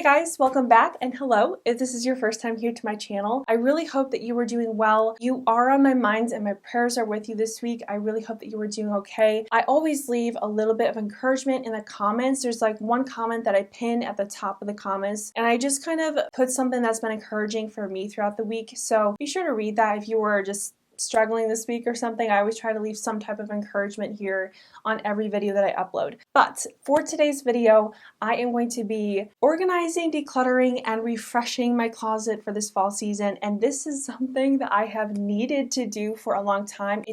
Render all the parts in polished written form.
guys, welcome back and hello. If this is your first time here to my channel, I really hope that you are doing well. You are on my mind and my prayers are with you this week. I really hope that you are doing okay. I always leave a little bit of encouragement in the comments. There's like one comment that I pin at the top of the comments and I just kind of put something that's been encouraging for me throughout the week. So be sure to read that if you were just struggling this week or something. I always try to leave some type of encouragement here on every video that I upload. But for today's video, I am going to be organizing, decluttering, and refreshing my closet for this fall season. And this is something that I have needed to do for a long time.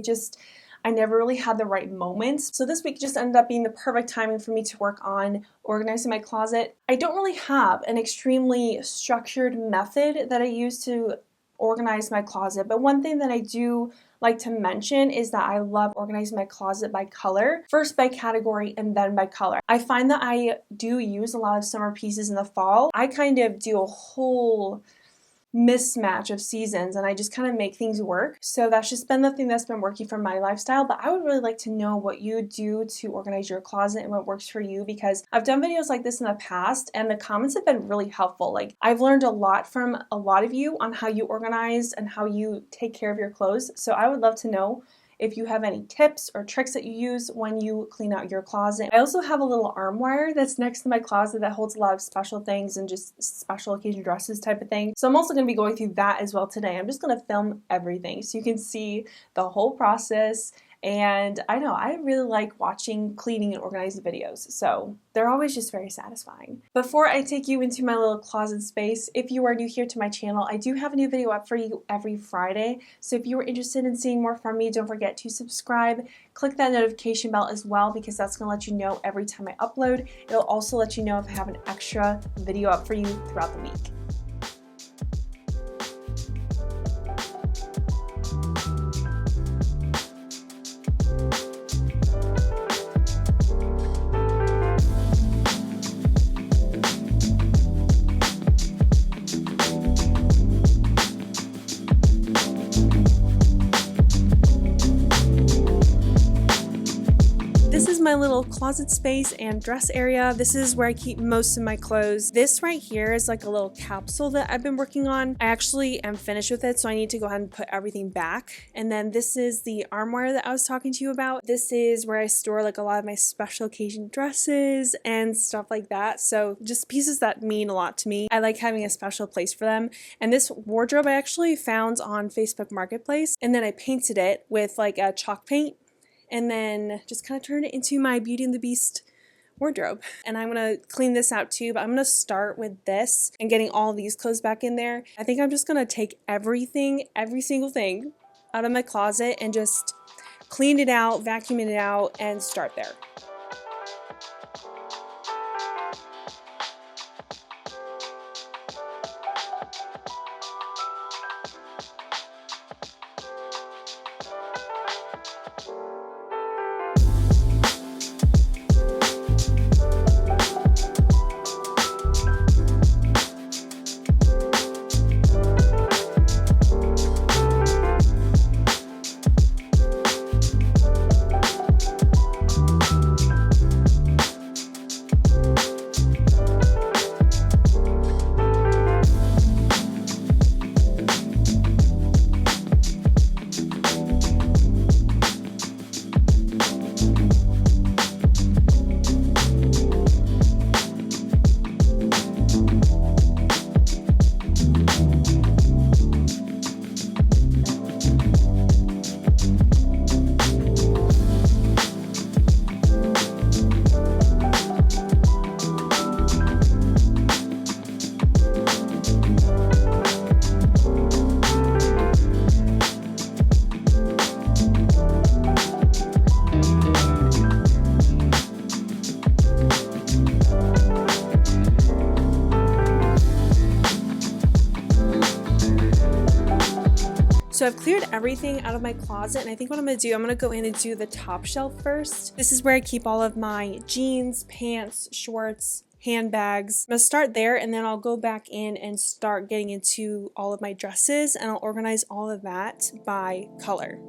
I never really had the right moments. So this week just ended up being the perfect timing for me to work on organizing my closet. I don't really have an extremely structured method that I use to organize my closet, but one thing that I do like to mention is that I love organizing my closet by color, first by category and then by color. I find that I do use a lot of summer pieces in the fall. I kind of do a whole mismatch of seasons and I just kind of make things work. So that's just been the thing that's been working for my lifestyle, but I would really like to know what you do to organize your closet and what works for you, because I've done videos like this in the past and the comments have been really helpful. Like, I've learned a lot from a lot of you on how you organize and how you take care of your clothes. So I would love to know if you have any tips or tricks that you use when you clean out your closet. I also have a little arm wire that's next to my closet that holds a lot of special things and just special occasion dresses type of thing. So I'm also going to be going through that as well today. I'm just going to film everything so you can see the whole process. And I know I really like watching cleaning and organizing videos, so they're always just very satisfying. Before I take you into my little closet space, if you are new here to my channel, I do have a new video up for you every Friday. So if you are interested in seeing more from me, don't forget to subscribe. Click that notification bell as well, because that's going to let you know every time I upload. It'll also let you know if I have an extra video up for you throughout the week. My little closet space and dress area. This is where I keep most of my clothes. This right here is like a little capsule that I've been working on. I actually am finished with it, so I need to go ahead and put everything back. And then this is the armoire that I was talking to you about. This is where I store like a lot of my special occasion dresses and stuff like that. So just pieces that mean a lot to me. I like having a special place for them. And this wardrobe I actually found on Facebook Marketplace, and then I painted it with like a chalk paint, and then just kind of turn it into my Beauty and the Beast wardrobe. And I'm going to clean this out too, but I'm going to start with this and getting all these clothes back in there. I think I'm just going to take everything, every single thing out of my closet and just clean it out, vacuum it out, and start there. So I've cleared everything out of my closet, and I think what I'm going to do, I'm going to go in and do the top shelf first. This is where I keep all of my jeans, pants, shorts, handbags. I'm going to start there, and then I'll go back in and start getting into all of my dresses, and I'll organize all of that by color.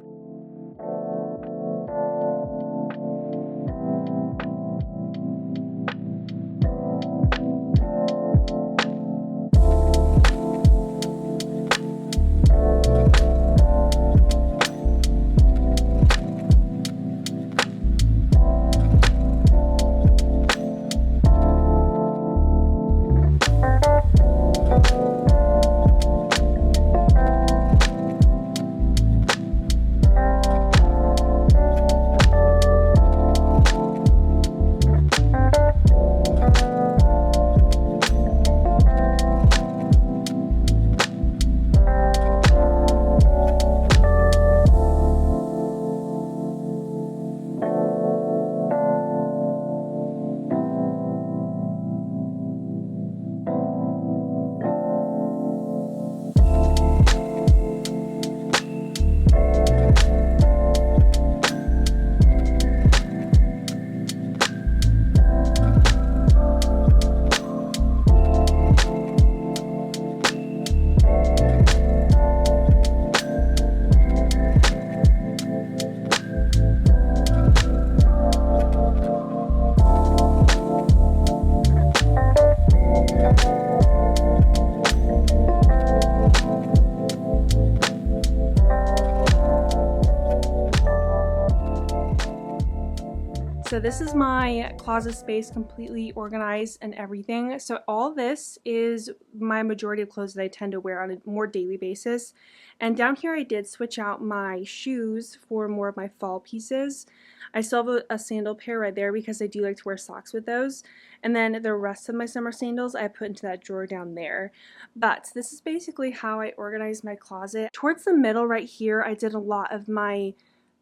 So this is my closet space completely organized and everything. So all this is my majority of clothes that I tend to wear on a more daily basis. And down here I did switch out my shoes for more of my fall pieces. I still have a sandal pair right there because I do like to wear socks with those. And then the rest of my summer sandals I put into that drawer down there. But this is basically how I organize my closet. Towards the middle right here I did a lot of my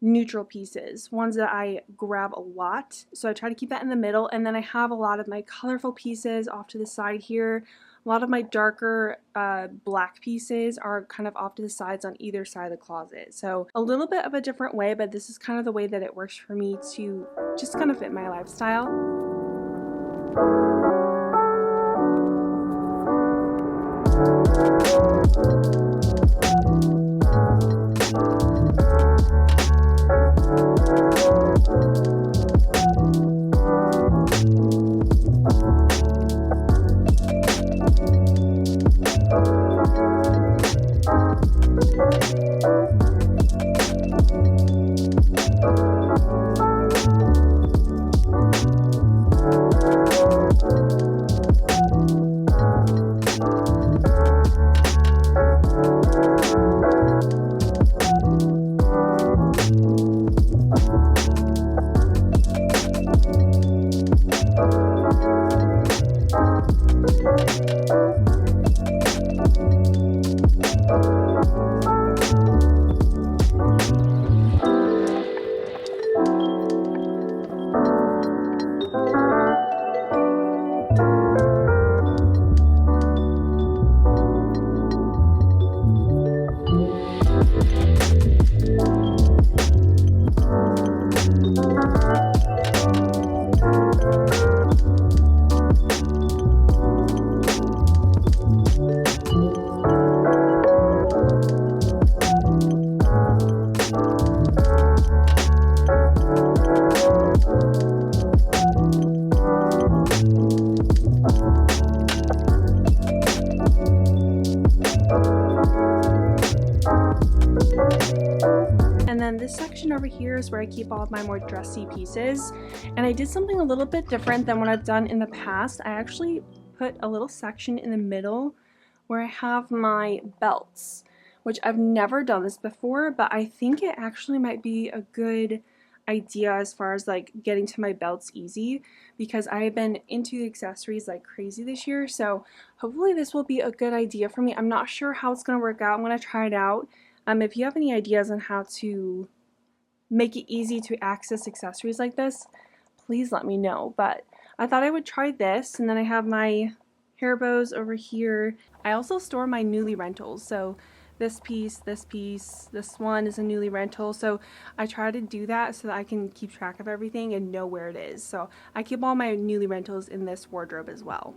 neutral pieces, ones that I grab a lot, so I try to keep that in the middle. And then I have a lot of my colorful pieces off to the side here. A lot of my darker black pieces are kind of off to the sides on either side of the closet. So a little bit of a different way, but this is kind of the way that it works for me to just kind of fit my lifestyle. This section over here is where I keep all of my more dressy pieces, and I did something a little bit different than what I've done in the past. I actually put a little section in the middle where I have my belts, which I've never done this before, but I think it actually might be a good idea as far as like getting to my belts easy, because I have been into the accessories like crazy this year. So hopefully this will be a good idea for me. I'm not sure how it's going to work out. I'm going to try it out. If you have any ideas on how to make it easy to access accessories like this, please let me know. But I thought I would try this, and then I have my hair bows over here. I also store my NUULY rentals, so this piece, this one is a NUULY rental, so I try to do that so that I can keep track of everything and know where it is. So I keep all my NUULY rentals in this wardrobe as well.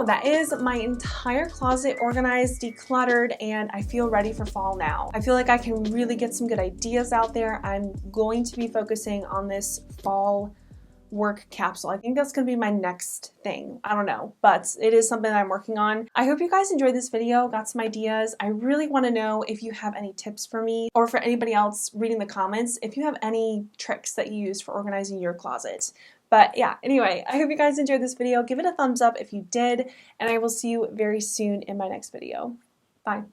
That is my entire closet organized, decluttered, and I feel ready for fall now. I feel like I can really get some good ideas out there. I'm going to be focusing on this fall work capsule. I think that's going to be my next thing. I don't know, but it is something that I'm working on. I hope you guys enjoyed this video, got some ideas. I really want to know if you have any tips for me, or for anybody else reading the comments, if you have any tricks that you use for organizing your closet. But yeah, anyway, I hope you guys enjoyed this video. Give it a thumbs up if you did, and I will see you very soon in my next video. Bye.